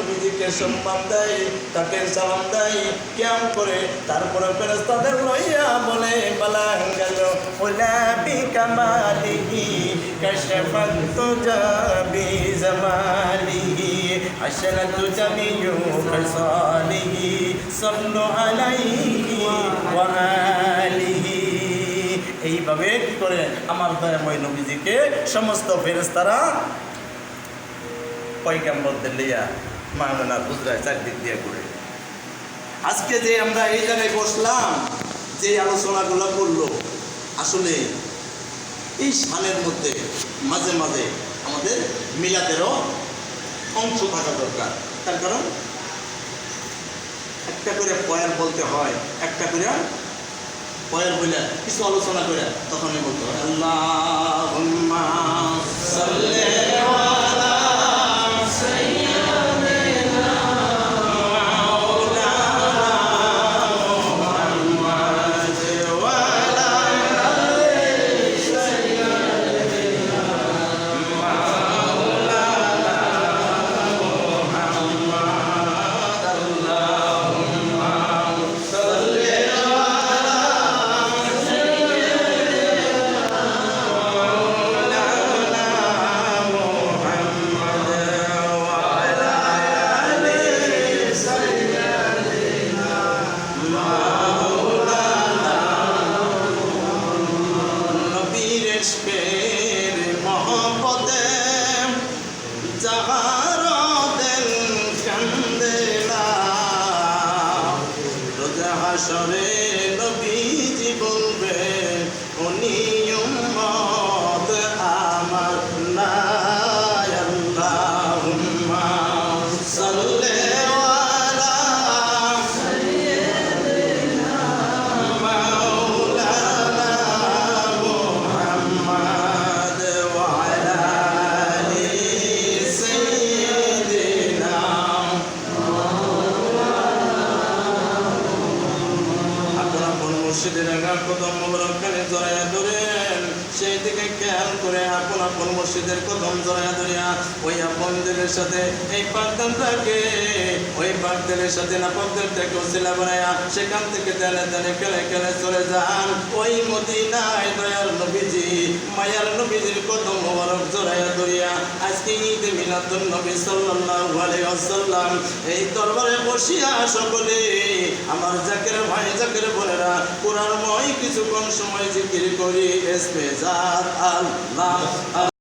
নবীজিকে সম্মান দেয়, তাকে সালাম দেয়, কিয়াম করে, তারপরে ফেরেশতাদের লইয়া বলে বালাঙ্গাল উলা বিকামালিহি কাশফাত তুজা বিজামালিহি হাসনাতু জামিউ খাসালিহি সাল্লু আলাইহি ওয়া আলিহি। এইভাবে কি করে আমার দয়াময় নবীজিকে সমস্ত ফেরেশতারা পয়গম্বরদের লইয়া মাওলানা গুজরায় চারদিক দিয়ে ঘুরে। আজকে যে আমরা এই জায়গায় বসলাম, যে আলোচনাগুলো করলো, আসলে এই শানের মধ্যে মাঝে মাঝে আমাদের মিলাদেরও অংশ থাকা দরকার। তার কারণ একটা করে পয়ের বলতে হয়, একটা করে পয়ের বলে কিছু আলোচনা করে তখনই বলতে হয় আল্লাহুম্মা সাল্লি আলা হাসরে নবীজি বলবে উনি উম্মত আমার না। আল্লাহুম্মা সাল্লি আলা সাইয়্যিদিনা মাওলানা মুহাম্মদ ওয়া আলা আলি সাইয়্যিদিনা। মুর্শিদের কদম মোবারকখানে জড়াইয়া ধরেন, সেই দিকে খেয়াল করে আপন আপন মুর্শিদের কদম জড়াইয়া ধরিয়া ওই আপনদের সাথে এই পাকদানটাকে ওই পাকদের সাথে না পাকদানটাকে ওসিলা বানাইয়া সেখান থেকে তেলে তেলে খেলে খেলে চলে যান ওই মদিনায় দয়ার নবীজি মায়ার নবীজির কদম মোবারক জড়াইয়া ধরিয়া আজকে ঈদে মিলাদুন নবী সাল্লাল্লাহু আলাইহি ওয়াসাল্লাম এই দরবারে বসিয়া সকলে আমার জাকের ভাই জাকের বোনেরা কোরআনময় কিছুক্ষণ সময় জিকির করি। এসপেজাত আল্লাহ।